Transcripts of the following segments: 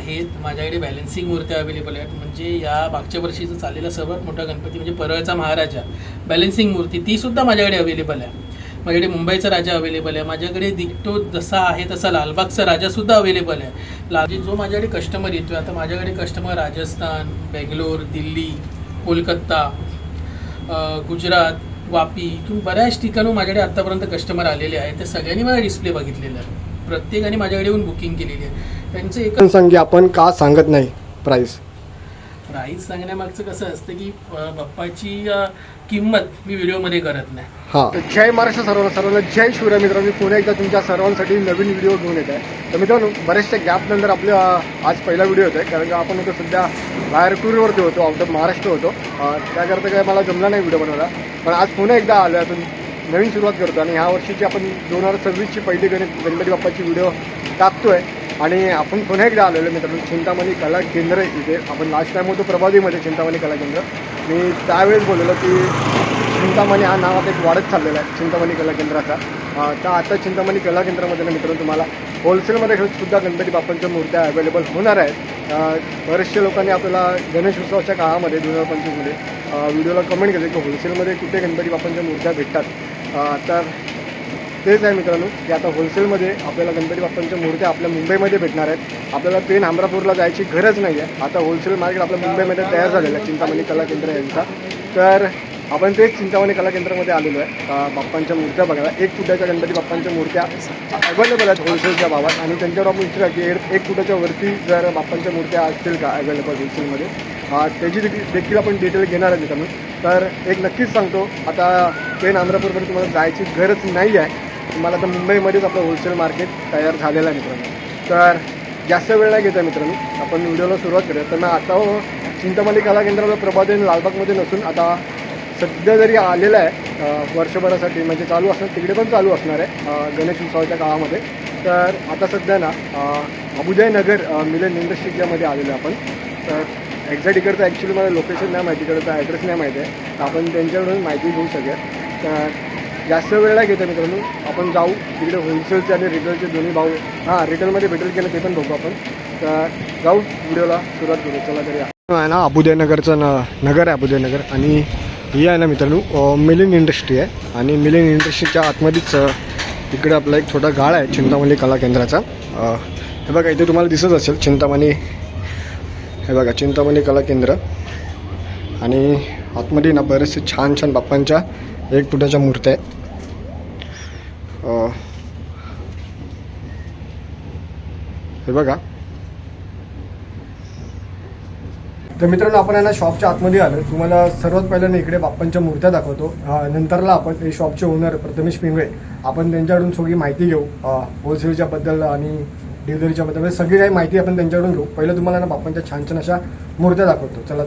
आहेत. माझ्याकडे बॅलन्सिंग मूर्त्या अवेलेबल आहेत. म्हणजे या मागच्या वर्षीचा चाललेला सर्वात मोठा गणपती म्हणजे परळचा महाराजा बॅलन्सिंग मूर्ती तीसुद्धा माझ्याकडे अवेलेबल आहे. माझ्याकडे मुंबईचा राजा अवेलेबल आहे. माझ्याकडे दिखतो जसा आहे तसा लालबागचा राजासुद्धा अवेलेबल आहे. जो माझ्याकडे कस्टमर येतो आहे, आता माझ्याकडे कस्टमर राजस्थान, बेंगलोर, दिल्ली, कोलकाता, गुजरात, वापी इथून बऱ्याच ठिकाणून माझ्याकडे आत्तापर्यंत कस्टमर आलेले आहेत. त्या सगळ्यांनी माझा डिस्प्ले बघितलेला आहे. प्रत्येकाने माझ्याकडे येऊन बुकिंग केलेली आहे. त्यांचं एक सांगे आपण का सांगत नाही प्राईस सांगण्यामागचं कसं असतं की बाप्पाची किंमत मी व्हिडिओमध्ये करत नाही. हां, जय महाराष्ट्र सर्वांना जय शिवराय. मित्रांनो, पुन्हा एकदा तुमच्या सर्वांसाठी नवीन व्हिडिओ घेऊन येत आहे. तर मित्रांनो, बऱ्याचशा गॅपनंतर आपल्या आज पहिला व्हिडिओ होता आहे, कारण का आपण होतो सध्या बाहेर टूरवरती होतो, आउट ऑफ महाराष्ट्र होतो. त्याकरता काय मला जमला नाही व्हिडिओ बनवायला, पण आज पुन्हा एकदा आलो आहे. नवीन सुरुवात करतो आणि ह्या वर्षीची आपण 2026ची पहिली गणपती बाप्पाची व्हिडिओ टाकतो आहे. आणि आपण पुन्हा एकदा आलेलो मित्रांनो चिंतामणी कला केंद्र इथे. आपण लास्ट टाईम होतो प्रभादेवीमध्ये चिंतामणी कला केंद्र. मी त्यावेळेस बोललेलो की चिंतामणी हा नाव आता एक वाढत चाललेला आहे चिंतामणी कला केंद्राचा. तर आता चिंतामणी कला केंद्रामध्ये मित्रांनो तुम्हाला होलसेलमध्ये सुद्धा गणपती बाप्पांच्या मूर्त्या अवेलेबल होणार आहेत. बरेचशा लोकांनी आपल्याला गणेश उत्सवाच्या काळामध्ये 2025मध्ये व्हिडिओला कमेंट केले की होलसेलमध्ये कुठे गणपती बाप्पांच्या मूर्त्या भेटतात. तर तेच आहे मित्रांनो की आता होलसेलमध्ये आपल्याला गणपती बाप्पांच्या मूर्त्या आपल्या मुंबईमध्ये भेटणार आहेत. आपल्याला पेन हमरापूरला जायची गरज नाही आहे. आता होलसेल मार्केट आपल्या मुंबईमध्ये तयार झालेलं आहे चिंतामणी कला केंद्र यांचा. तर आपण तेच चिंतामणी कला केंद्रामध्ये आलेलो आहे बाप्पांच्या मूर्त्या बघायला. 1 फुटाच्या गणपती बाप्पांच्या मूर्त्या अवेलेबल आहेत होलसेलच्या भावात. आणि त्यांच्यावर आपण विचारा की 1 फुटाच्या वरती जर बाप्पांच्या मूर्त्या असतील का अवेलेबल होलसेलमध्ये, त्याची देखील आपण डिटेल घेणार आहे मित्रांनो. तर एक नक्कीच सांगतो, आता पेन अमरापूरमध्ये तुम्हाला जायची गरज नाही आहे. तुम्हाला आता मुंबईमध्येच आपलं होलसेल मार्केट तयार झालेलं आहे मित्रांनो. तर जास्त वेळ नाही घेत आहे मित्रांनो, आपण व्हिडिओला सुरुवात करूया. तर मी आता चिंतामणी कला केंद्राला प्रभादेवी लालबागमध्ये नसून आता सध्या जरी आलेलं आहे वर्षभरासाठी, म्हणजे चालू असणार, तिकडे पण चालू असणार आहे गणेश उत्सवाच्या काळामध्ये. तर आता सध्या ना अबुदय नगर मिलन इंडस्ट्रीजमध्ये आलेलो आहे आपण. तर एक्झॅक्ट इकडचं ॲक्च्युली मला लोकेशन नाही माहिती, इकडचा ॲड्रेस नाही माहिती आहे. तर आपण त्यांच्याकडून माहिती घेऊ शकेल. तर जास्त वेळ नाही घेतो मित्रांनो, आपण जाऊ तिकडे होलसेलचे आणि रिटेलचे दोन्ही भाव. रिटेलमध्ये भेटेल की नाही ते पण बघू आपण. तर जाऊ व्हिडिओला सुरुवात करू. चला तरी आहे ना अबुदय नगरचं नगर आहे अबुदय नगर. आणि ही आहे ना मित्रांनो मिलिन इंडस्ट्री आहे. आणि मिलिन इंडस्ट्रीच्या आतमध्येच इकडे आपला एक छोटा गाळा आहे चिंतामणी कला केंद्राचा. हे बघा इथे तुम्हाला दिसत असेल चिंतामणी, हे बघा चिंतामणी कला केंद्र. आणि आतमध्ये ना बरेचसे छान छान बाप्पांच्या 1 फुटाच्या मूर्त्या आहेत. हे बघा. तर मित्रांनो, आपण ना शॉपच्या आतमध्ये आलो. तुम्हाला सर्वात पहिल्यांदा इकडे बाप्पांच्या मूर्त्या दाखवतो. नंतरला आपण हे शॉपचे ओनर प्रथमेश पिंगळे, आपण त्यांच्याकडून सगळी माहिती घेऊ होलसेलच्या बद्दल आणि डिलिव्हरीच्या बद्दल. सगळी काही माहिती आपण त्यांच्याकडून घेऊ. पहिलं तुम्हाला ना बाप्पांच्या छान छान अशा मूर्त्या दाखवतो. चला.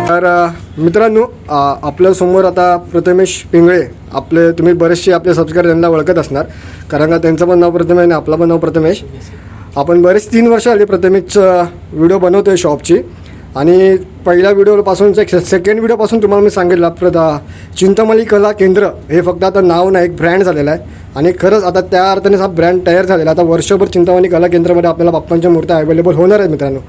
तर मित्रांनो, आपल्यासमोर आता प्रथमेश पिंगळे, आपले तुम्ही बरेचसे आपले सबस्क्रायबर त्यांना ओळखत असणार, कारण का त्यांचं पण नाव प्रथमेश आणि आपलं पण नाव प्रथमेश. आपण बरेच 3 वर्ष आली प्रथमेशचं व्हिडिओ बनवतो आहे शॉपची. आणि पहिल्या व्हिडिओपासून सेकंड व्हिडिओपासून तुम्हाला मी सांगितलं चिंतामणी कला केंद्र हे फक्त आता नाव नाही, एक ब्रँड झालेलं आहे. आणि खरंच आता त्या अर्थाने हा ब्रँड तयार झालेला. आता वर्षभर चिंतामणी कला केंद्रामध्ये आपल्याला बाप्पांच्या मूर्त्या अवेलेबल होणार आहेत मित्रांनो.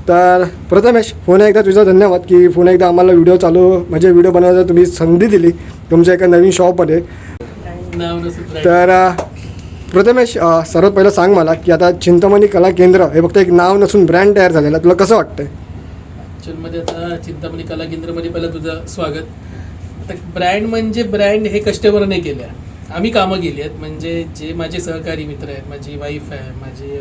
तर प्रथमेश पुन्हा एकदा तुझा धन्यवाद की पुन्हा एकदा आम्हाला व्हिडिओ व्हिडिओ बनवायला तुम्ही संधी दिली तुमच्या एका नवीन शॉपमध्ये. नाव नसून brand. तर प्रथमेश सर्वात पहिलं सांग मला की आता चिंतामणी कला केंद्र हे फक्त एक नाव नसून ब्रँड तयार झालेला तुला कसं वाटतंय? ॲक्च्युअलमध्ये आता चिंतामणी कला केंद्रामध्ये पहिलं तुझं स्वागत. आता ब्रँड म्हणजे ब्रँड हे कस्टमरने केलं आहे, आम्ही कामं केली आहेत. म्हणजे जे माझे सहकारी मित्र आहेत, माझी वाईफ आहे, माझे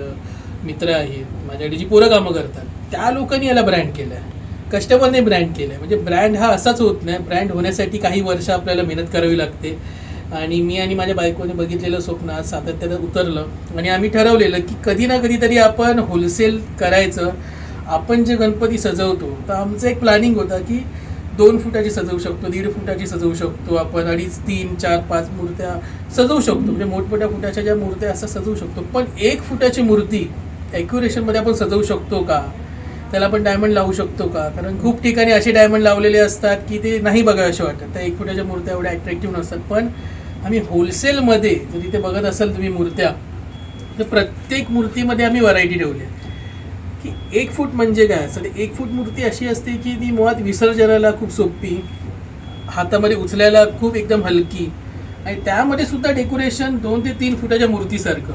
मित्र आहेत, माझ्याकडे जी पोरं कामं करतात त्या लोकांनी याला ब्रँड केलं आहे, कस्टमरने ब्रँड केलं आहे. म्हणजे ब्रँड हा असाच होत नाही, ब्रँड होण्यासाठी काही वर्ष आपल्याला मेहनत करावी लागते. आणि मी आणि माझ्या बायकोने बघितलेलं स्वप्न आज सातत्यानं उतरलं आणि आम्ही ठरवलेलं की कधी ना कधीतरी आपण होलसेल करायचं. आपण जे गणपती सजवतो तर आमचं एक प्लॅनिंग होता की 2 फुटाची सजवू शकतो, 1.5 फुटाची सजवू शकतो आपण, 2.5, 3, 4, 5 मूर्त्या सजवू शकतो. म्हणजे मोठमोठ्या फुटाच्या ज्या मूर्त्या असं सजवू शकतो. पण 1 फुटाची मूर्ती ॲक्युरेशनमध्ये आपण सजवू शकतो का? त्याला आपण डायमंड लावू शकतो का? कारण खूप ठिकाणी असे डायमंड लावलेले असतात की ते नाही बघावे असे वाटतात. त्या 1 फुटाच्या मूर्त्या एवढ्या अट्रॅक्टिव्ह नसतात. पण आम्ही होलसेलमध्ये जर इथे बघत असाल तुम्ही मूर्त्या, तर प्रत्येक मूर्तीमध्ये आम्ही व्हरायटी ठेवली आहे की 1 फूट म्हणजे काय असतं. 1 फूट मूर्ती अशी असते की ती मुळात विसर्जनाला खूप सोपी, हातामध्ये उचलायला खूप एकदम हलकी आणि त्यामध्ये सुद्धा डेकोरेशन 2 ते 3 फुटाच्या मूर्तीसारखं.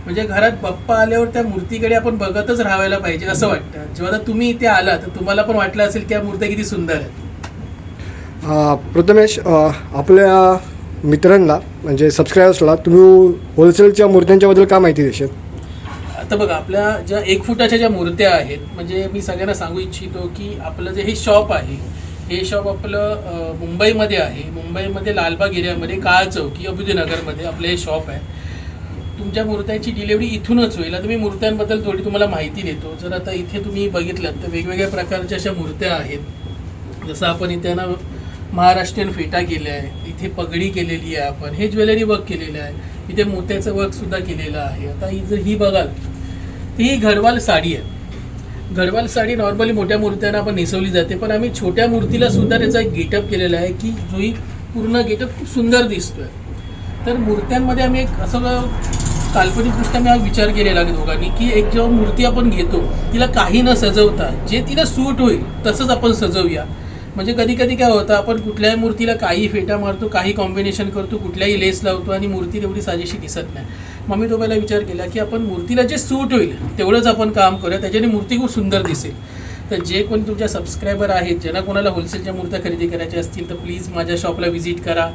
म्हणजे घरात बाप्पा आल्यावर त्या मूर्तीकडे आपण बघतच राहायला पाहिजे असं वाटतं. जेव्हा तुम्ही इथे आला तर तुम्हाला पण वाटलं असेल की या मूर्त्या किती सुंदर आहेत. प्रथमेश आपल्या मित्रांना म्हणजे सबस्क्रायबर्सला तुम्ही होलसेलच्या मूर्त्यांच्याबद्दल काय माहिती देशाल? आता बघा, आपल्या ज्या 1 फुटाच्या ज्या मूर्त्या आहेत, म्हणजे मी सगळ्यांना सांगू इच्छितो की आपलं जे हे शॉप आहे, हे शॉप आपलं मुंबईमध्ये आहे. मुंबईमध्ये लालबाग एरियामध्ये काळ चौकी अभ्युदयनगरमध्ये आपलं हे शॉप आहे. तुमच्या मूर्त्यांची डिलिव्हरी इथूनच होईल. आता मी मूर्त्यांबद्दल थोडी तुम्हाला माहिती देतो. जर आता इथे तुम्ही बघितलं तर वेगवेगळ्या प्रकारच्या अशा मूर्त्या आहेत. जसं आपण इथे ना महाराष्ट्रीयन फेटा केल्या आहे, इथे पगडी केलेली आहे, आपण हे ज्वेलरी वर्क केलेलं आहे, इथे मोत्याचं वर्कसुद्धा केलेलं आहे. आता ही बघाल तर ही गढवाल साडी आहे. गढवाल साडी नॉर्मली मोठ्या मूर्त्यांना आपण नेसवली जाते, पण आम्ही छोट्या मूर्तीला सुद्धा त्याचा एक गेटअप केलेला आहे की जो ही पूर्ण गेटअप खूप सुंदर दिसतोय. तर मूर्त्यांमध्ये आम्ही एक असं काल्पनिकदृष्ट्या मी हा विचार केलेला आहे दोघांनी की एक जेव्हा मूर्ती आपण घेतो तिला काही न सजवता जे तिला सूट होईल तसंच आपण सजवूया. म्हणजे कधी कधी काय होतं, आपण कुठल्याही मूर्तीला काही फेटा मारतो, काही कॉम्बिनेशन करतो, कुठल्याही लेस लावतो आणि मूर्ती तेवढी साजेशी दिसत नाही. मग मी तो पहिला विचार केला की आपण मूर्तीला जे सूट होईल तेवढंच आपण काम करूया, त्याच्याने मूर्ती खूप सुंदर दिसेल. तर जे कोणी तुमच्या सबस्क्रायबर आहेत, ज्यांना कोणाला होलसेलच्या मूर्त्या खरेदी करायच्या असतील तर प्लीज माझ्या शॉपला व्हिजिट करा.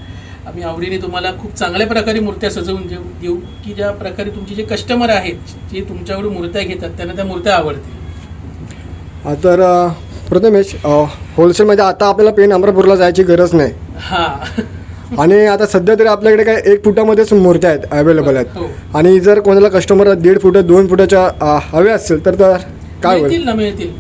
आम्ही आवडीने तुम्हाला खूप चांगल्या प्रकारे मूर्त्या सजवून देऊ की ज्या प्रकारे तुमचे जे कस्टमर आहेत, जे तुमच्याकडून मूर्त्या घेतात त्यांना त्या मूर्त्या आवडतील. तर प्रथमेश होलसेलमध्ये आता आपल्याला पेन अमरापूरला जायची गरज नाही. हां. आणि आता सध्या तरी आपल्याकडे काय 1 फुटामध्येच मूर्त्या आहेत अवेलेबल आहेत. हो. आणि जर कोणाला कस्टमर 1.5 फुट 2 फुटाच्या हव्या असतील तर काय मिळतील ना, मिळतील.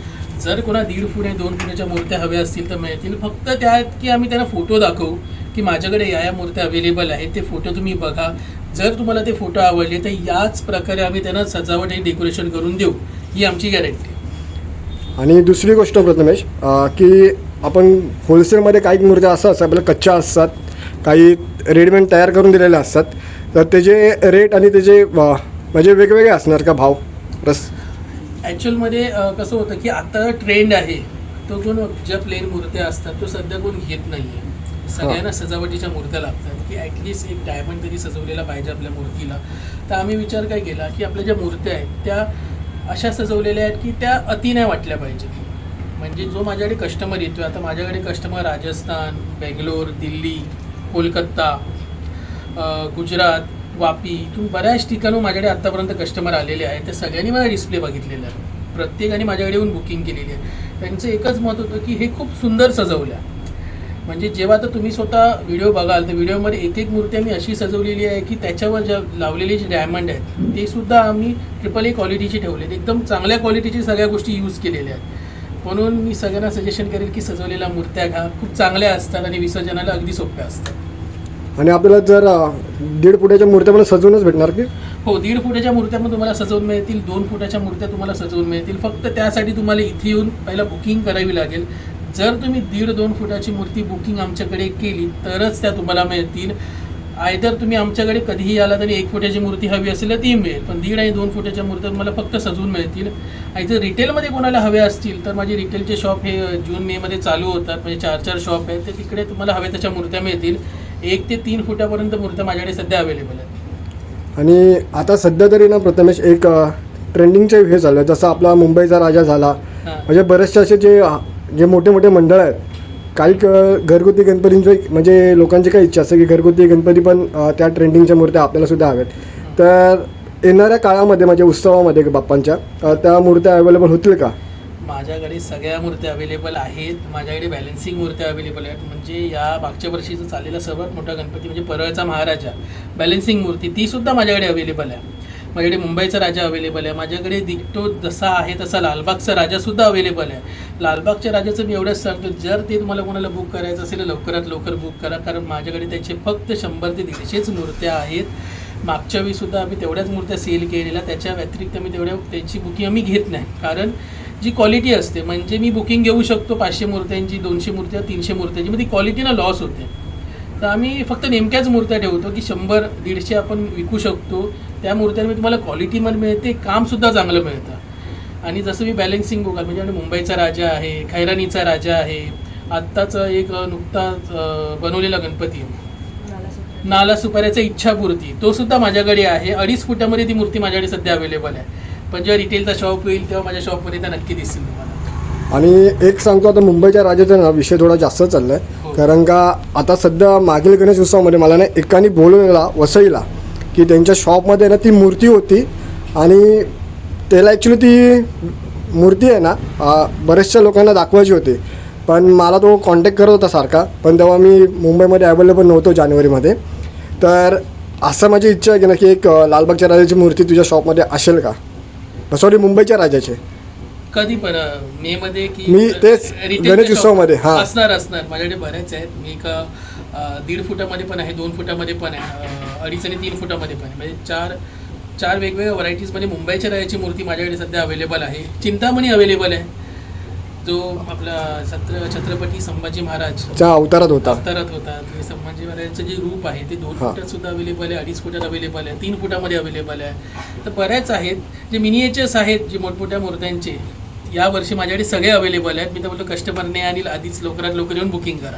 जर कोणा 1.5 फूट आणि 2 फुटाच्या मूर्त्या हव्या असतील तर मिळतील. फक्त त्यात की आम्ही त्यांना फोटो दाखवू की माझ्याकडे या मूर्त्या अवेलेबल आहेत, ते फोटो तुम्ही बघा. जर तुम्हाला ते फोटो आवडले तर याच प्रकारे आम्ही त्यांना सजावट आणि डेकोरेशन करून देऊ, ही आमची गॅरंटी. आणि दुसरी गोष्ट प्रथमेश की आपण होलसेलमध्ये काही मूर्त्या असं असतात आपल्याला कच्च्या असतात, काही रेडीमेड तयार करून दिलेल्या असतात. तर त्याचे रेट आणि त्याचे म्हणजे वेगवेगळे असणार का भाव? ॲक्च्युअलमध्ये कसं होतं की आता ट्रेंड आहे तो कोण ज्या प्लेन मूर्त्या असतात तो सध्या कोण घेत नाही आहे. सगळ्यांना सजावटीच्या मूर्त्या लागतात की ॲटलिस्ट एक डायमंड तरी सजवलेला पाहिजे आपल्या मूर्तीला. तर आम्ही विचार काय केला की आपल्या ज्या मूर्त्या आहेत त्या अशा सजवलेल्या आहेत की त्या अति नाही वाटल्या पाहिजेत. म्हणजे जो माझ्याकडे कस्टमर येतो, आता माझ्याकडे कस्टमर राजस्थान, बेंगलोर, दिल्ली, कोलकाता, गुजरात, वापी इथून बऱ्याच ठिकाणून माझ्याकडे आत्तापर्यंत कस्टमर आलेले आहेत. त्या सगळ्यांनी माझा डिस्प्ले बघितलेला आहे, प्रत्येकाने माझ्याकडे येऊन बुकिंग केलेली आहे. त्यांचं एकच मत होतं की हे खूप सुंदर सजवल्या. म्हणजे जेव्हा आता तुम्ही स्वतः व्हिडिओ बघाल तर व्हिडिओमध्ये एक मूर्ती आम्ही अशी सजवलेली आहे की त्याच्यावर ज्या लावलेले जे डायमंड आहेत ते सुद्धा आम्ही AAA क्वालिटीचे ठेवले, एकदम चांगल्या क्वालिटीची सगळ्या गोष्टी यूज केलेल्या आहेत. म्हणून मी सगळ्यांना सजेशन करेल की सजवलेल्या मूर्त्या घ्या, खूप चांगल्या असतात आणि विसर्जनाला अगदी सोप्या असतात. आणि आपल्याला जर 1.5 फुटाच्या मूर्त्या पण सजवूनच भेटणार की? हो, 1.5 फुटाच्या मूर्त्या पण तुम्हाला सजवून मिळतील, 2 फुटाच्या मूर्त्या तुम्हाला सजवून मिळतील. फक्त त्यासाठी तुम्हाला इथे येऊन पहिला बुकिंग करावी लागेल. जर तुम्ही 1.5-2 फुटाची मूर्ती बुकिंग आमच्याकडे केली तरच त्या तुम्हाला मिळतील. आयदर तुम्ही आमच्याकडे कधीही आला तरी 1 फुटाची मूर्ती हवी असेल तर ती मिळेल, पण 1.5 आणि 2 फुटाच्या मूर्त्या तुम्हाला फक्त सजवून मिळतील. आणि जर रिटेलमध्ये कोणाला हवे असतील तर माझे रिटेलचे शॉप हे जून मे मध्ये चालू होतात, म्हणजे 4 शॉप आहेत, तर तिकडे तुम्हाला हवे तशा मूर्त्या मिळतील. 1 ते 3 फुटापर्यंत मूर्त्या माझ्याकडे सध्या अवेलेबल आहेत. आणि आता सध्या तरी ना प्रथमेश एक ट्रेंडिंगचे हे झालं, जसं आपला मुंबईचा राजा झाला, म्हणजे बरेचसे असे जे मोठे मोठे मंडळ आहेत, काही घरगुती गणपतींचे म्हणजे लोकांची काय इच्छा असते की घरगुती गणपती पण त्या ट्रेंडिंगच्या मूर्त्या आपल्याला सुद्धा हव्यात. तर येणाऱ्या काळामध्ये म्हणजे उत्सवामध्ये बाप्पांच्या त्या मूर्त्या अवेलेबल होतील का? माझ्याकडे सगळ्या मूर्त्या अवेलेबल आहेत. माझ्याकडे बॅलन्सिंग मूर्त्या अवेलेबल आहेत. म्हणजे या मागच्या वर्षीचा चाललेला सर्वात मोठा गणपती म्हणजे परळचा महाराजा बॅलन्सिंग मूर्ती, ती सुद्धा माझ्याकडे अवेलेबल आहे. माझ्याकडे मुंबईचा राजा अवेलेबल आहे. माझ्याकडे दिखतो जसा आहे तसा लालबागचा राजासुद्धा अवेलेबल आहे. लालबागच्या राजाचं मी एवढंच सांगतो, जर ते तुम्हाला कोणाला बुक करायचं असेल लवकरात लवकर बुक करा, कारण माझ्याकडे त्याचे फक्त 100 ते 150 मूर्त्या आहेत. मागच्या वेळीसुद्धा आम्ही तेवढ्याच मूर्त्या सेल केलेल्या, त्याच्या व्यतिरिक्त मी त्यांची बुकिंग आम्ही घेत नाही. कारण जी क्वालिटी असते, म्हणजे मी बुकिंग घेऊ शकतो 500 मूर्त्यांची, 200 मूर्त्या, 300 मूर्त्यांची, मग ती क्वालिटीनं लॉस होते. तर आम्ही फक्त नेमक्याच मूर्त्या ठेवतो की 100-150 आपण विकू शकतो. त्या मूर्त्यांमध्ये तुम्हाला क्वालिटीमध्ये मिळते, कामसुद्धा चांगलं मिळतं. आणि जसं मी बॅलन्सिंग बघाल म्हणजे मुंबईचा राजा आहे, खैरानीचा राजा आहे, आत्ताच एक नुकताच बनवलेला गणपती नाला सुपाऱ्याचा इच्छापूर्ती, तो सुद्धा माझ्याकडे आहे. 2.5 फुटामध्ये ती मूर्ती माझ्याकडे सध्या अवेलेबल आहे. पण जेव्हा रिटेलचा शॉप होईल तेव्हा माझ्या शॉपमध्ये त्या नक्की दिसतील तुम्हाला. आणि एक सांगतो, आता मुंबईच्या राजाचा ना विषय थोडा जास्त चालला आहे, कारण का आता सध्या मागील गणेश उत्सवामध्ये मला ना एकाने बोलवलेला वसईला की त्यांच्या शॉपमध्ये ना ती मूर्ती होती आणि त्याला ॲक्च्युली ती मूर्ती आहे ना बऱ्याचशा लोकांना दाखवायची होती, पण मला तो कॉन्टॅक्ट करत होता सारखा, पण तेव्हा मी मुंबईमध्ये अवेलेबल नव्हतो जानेवारीमध्ये. तर असं माझी इच्छा आहे की ना की एक लालबागच्या राजाची मूर्ती तुझ्या शॉपमध्ये असेल का? सॉरी, मुंबईच्या राजाचे. कधी पण मे मध्ये की मी तेच गणेश उत्सवामध्ये असणार माझ्याकडे बरेच आहेत. मी एका 1.5 फुटामध्ये पण आहे, 2 फुटामध्ये पण आहे, 2.5 आणि 3 फुटामध्ये पण आहे. म्हणजे चार वेगवेगळ्या व्हरायटीजमध्ये मुंबईच्या राजाची मूर्ती माझ्याकडे सध्या अवेलेबल आहे. चिंतामणी अवेलेबल आहे, जो आपला छत्रपती संभाजी महाराजच्या अवतारात होता. संभाजी महाराजांचं जे रूप आहे ते 2 फुटात सुद्धा अवेलेबल आहे, 2.5 फुटात अवेलेबल आहे, 3 फुटामध्ये अवेलेबल आहे. तर बऱ्याच आहेत जे मिनिएचर्स आहेत, जे मोठमोठ्या मूर्त्यांचे यावर्षी माझ्याकडे सगळे अवेलेबल आहेत. मी तर बोलतो कस्टमरने आणि आधीच लवकरात लवकर येऊन बुकिंग करा.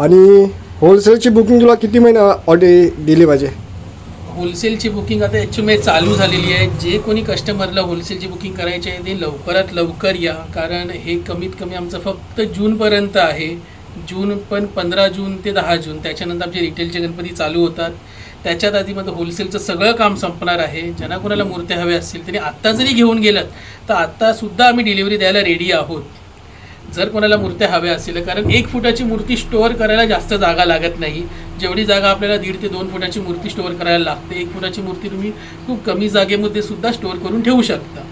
आणि होलसेलची बुकिंग तुला किती महिने ऑर्डर दिली पाहिजे? होलसेलची बुकिंग आता ॲक्च्युअली चालू झालेली आहे. जे कोणी कस्टमरला होलसेलची बुकिंग करायची आहे ते लवकरात लवकर या, कारण हे कमीत कमी आमचं फक्त जूनपर्यंत आहे. जून पण 15 जून ते 10 जून, त्याच्यानंतर आमचे रिटेलचे गणपती चालू होतात. त्याच्यात आधी माझं होलसेलचं सगळं काम संपणार आहे. ज्यांना कोणाला मूर्त्या हव्या असतील त्यांनी आत्ता जरी घेऊन गेलात तर आत्तासुद्धा आम्ही डिलिव्हरी द्यायला रेडी आहोत, जर कोणाला मूर्त्या हव्या असतील. कारण 1 फुटाची मूर्ती स्टोअर करायला जास्त जागा लागत नाही, जेवढी जागा आपल्याला 1.5 ते 2 फुटाची मूर्ती स्टोअर करायला लागते. 1 फुटाची मूर्ती तुम्ही खूप कमी जागेमध्ये सुद्धा स्टोअर करून ठेवू शकता.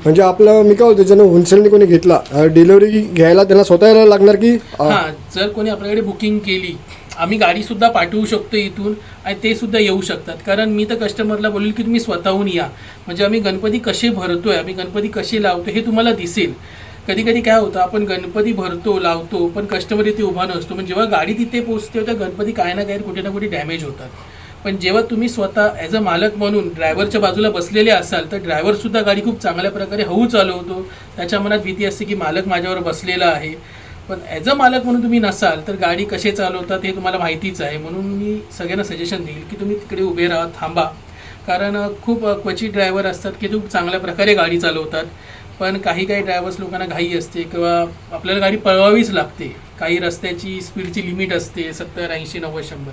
म्हणजे आपलं मी काय होतं, ज्यानं होलसेलने कोणी घेतला डिलिव्हरी घ्यायला त्यांना स्वतः यायला लागणार की? हां, जर कोणी आपल्याकडे बुकिंग केली आम्ही गाडीसुद्धा पाठवू शकतो इथून, आणि ते सुद्धा येऊ शकतात. कारण मी तर कस्टमरला बोलेल की तुम्ही स्वतःहून या, म्हणजे आम्ही गणपती कसे भरतोय, आम्ही गणपती कसे लावतो हे तुम्हाला दिसेल. कधी कधी काय होतं, आपण गणपती भरतो लावतो पण कस्टमर इथे उभा नसतो, पण जेव्हा गाडी तिथे पोहोचते तर गणपती काय ना काय कुठे ना कुठे डॅमेज होतात. पण जेव्हा तुम्ही स्वतः ॲज अ मालक म्हणून ड्रायव्हरच्या बाजूला बसलेले असाल तर ड्रायव्हरसुद्धा गाडी खूप चांगल्या प्रकारे हळू चालवतो. त्याच्या मनात भीती असते की मालक माझ्यावर बसलेला आहे. पण ॲज अ मालक म्हणून तुम्ही नसाल तर गाडी कसे चालवतात हे तुम्हाला माहितीच आहे. म्हणून मी सगळ्यांना सजेशन देईल की तुम्ही तिकडे उभे राहा, थांबा. कारण खूप क्वचित ड्रायव्हर असतात की खूप चांगल्या प्रकारे गाडी चालवतात, पण काही ड्रायव्हर्स लोकांना घाई असते किंवा आपल्याला गाडी पळवावीच लागते. काही रस्त्याची स्पीडची लिमिट असते 70, 80, 90, 100.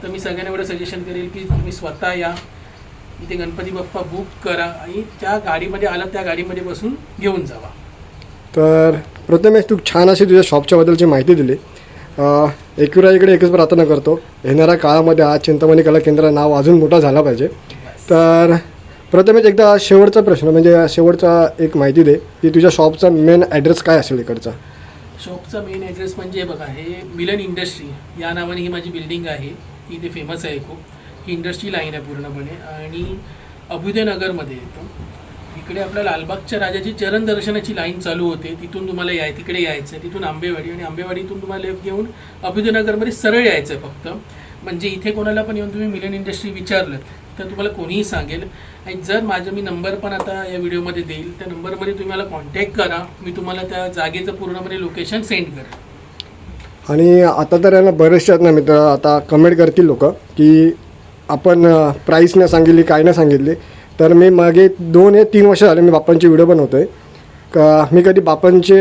तर मी सगळ्यांना एवढं सजेशन करेल की तुम्ही स्वतः या, इथे गणपती बाप्पा बुक करा आणि त्या गाडीमध्ये आला त्या गाडीमध्ये बसून घेऊन जावा. तर प्रथमेश, तू छान अशी तुझ्या शॉपच्याबद्दलची माहिती दिली. एकविराईकडे एकच प्रार्थना करतो, येणाऱ्या काळामध्ये हा चिंतामणी कला केंद्र नाव अजून मोठा झाला पाहिजे. तर प्रथमेश, एकदा शेवटचा प्रश्न म्हणजे शेवटचा एक माहिती दे की तुझ्या शॉपचा मेन ॲड्रेस काय असेल इकडचा? शॉपचा मेन ॲड्रेस म्हणजे बघा, हे मिलन इंडस्ट्री या नावाने ही माझी बिल्डिंग आहे, ती इथे फेमस आहे खूप. ही इंडस्ट्री लाईन आहे पूर्णपणे आणि अभ्युदयनगरमध्ये येतो. इकडे आपल्या लालबागच्या राजाची चरण दर्शनाची लाईन चालू होते, तिथून तुम्हाला तिकडे यायचं आहे. तिथून आंबेवाडी आणि आंबेवाडीतून तुम्हाला लेफ्ट घेऊन अभ्युदयनगरमध्ये सरळ यायचं आहे फक्त. म्हणजे इथे कोणाला पण येऊन तुम्ही मिलन इंडस्ट्री विचारलं तर तुम्हाला कोणीही सांगेल. आणि जर मी नंबर पण आता या व्हिडिओमध्ये देईल, त्या नंबरमध्ये तुम्ही मला कॉन्टॅक्ट करा, मी तुम्हाला त्या जागेचं पूर्णपणे लोकेशन सेंड करेन. आणि आता तर आहे ना बरेचसे आहेत ना मित्र, आता कमेंट करतील लोक की आपण प्राईस नाही सांगितली, काय नाही सांगितली. तर मी मागे 2 वर्ष झाले मी बाप्पांचे व्हिडिओ बनवतो आहे. का मी कधी बाप्पांचे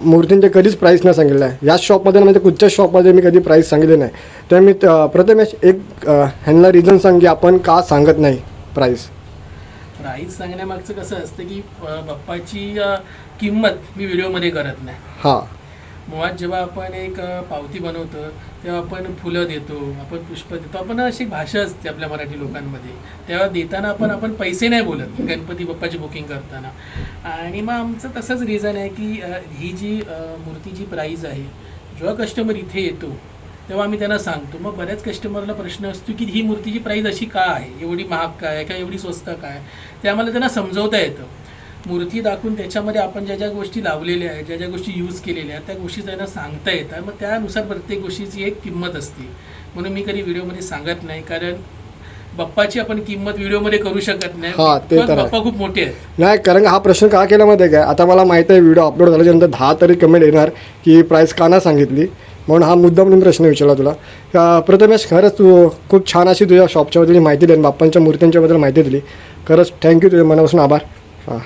मूर्तींचे कधीच प्राईस नाही सांगितलं आहे. याच शॉपमध्ये म्हणजे कुठच्याच शॉपमध्ये मी कधी प्राईस सांगितले नाही. तर मी प्रथमेश एक ह्यांना रिझन सांग की आपण का सांगत नाही प्राईस. प्राईस सांगण्यामागचं कसं असतं की बाप्पाची किंमत मी व्हिडिओमध्ये करत नाही. हां मुळात जेव्हा आपण एक पावती बनवतो तेव्हा आपण फुलं देतो, आपण पुष्प देतो, आपण अशी भाषा असते आपल्या मराठी लोकांमध्ये. तेव्हा देताना आपण पैसे नाही बोलत गणपती बाप्पाची बुकिंग करताना. आणि मग आमचं तसंच रिझन आहे की ही जी मूर्तीची प्राईज आहे, जेव्हा कस्टमर इथे येतो तेव्हा आम्ही त्यांना सांगतो. मग बऱ्याच कस्टमरला प्रश्न असतो की ही मूर्तीची प्राईज अशी का आहे, एवढी महाग काय आहे, का एवढी स्वस्त काय. ते आम्हाला त्यांना समजवता येतं. मूर्ती दाखवून त्याच्यामध्ये आपण ज्या ज्या गोष्टी लावलेल्या आहेत, ज्या ज्या गोष्टी यूज केलेल्या आहेत, त्या गोष्टी त्यांना सांगता येतात. मग त्यानुसार प्रत्येक गोष्टीची एक किंमत असते. म्हणून मी कधी व्हिडिओमध्ये सांगत नाही, कारण बाप्पाची आपण किंमत व्हिडिओमध्ये करू शकत नाही. हां, ते तर आहे. बाप्पा खूप मोठे आहेत. नाही, कारण हा प्रश्न का केला माहिती आहे काय, आता मला माहिती आहे व्हिडिओ अपलोड झाल्याच्यानंतर 10 तरी कमेंट येणार की प्राईस का नाही सांगितली. म्हणून हा मुद्दा म्हणून प्रश्न विचारला तुला. प्रथमेश, खरंच तू खूप छान अशी तुझ्या शॉपच्याबद्दल माहिती दिली, बाप्पांच्या मूर्त्यांच्याबद्दल माहिती दिली. खरंच थँक्यू, तुझ्या मनापासून आभार. हां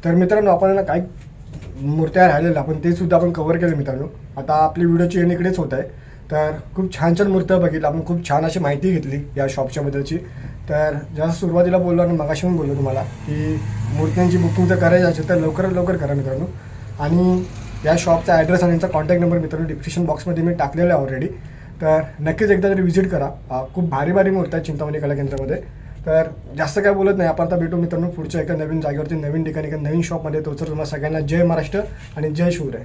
तर मित्रांनो, आपण ना काही मूर्त्या राहिलेल्या आपण ते सुद्धा आपण कव्हर केलं मित्रांनो. आता आपली व्हिडिओची एंड इकडेच होत आहे. तर खूप छान छान मूर्त्या बघितल्या आपण, खूप छान अशी माहिती घेतली या शॉपच्या बद्दलची. तर जसं सुरुवातीला बोललो आणि मगाशी पण बोललो तुम्हाला की मूर्त्यांची बुकिंग जर करायची असेल तर लवकरात लवकर करा मित्रांनो. आणि या शॉपचा ॲड्रेस आणि यांचा कॉन्टॅक्ट नंबर मित्रांनो डिस्क्रिप्शन बॉक्समध्ये मी टाकलेला आहे ऑलरेडी. तर नक्कीच एकदा तरी व्हिजिट करा. खूप भारी भारी मूर्त्या आहेत चिंतामणी कला केंद्रामध्ये. तर जास्त काय बोलत नाही, आपण आता भेटू मित्रांनो पुढच्या एका नवीन जागेवरती, नवीन ठिकाणी, एका नवीन शॉपमध्ये. तोच तुम्हाला सगळ्यांना जय महाराष्ट्र आणि जय शिवराय.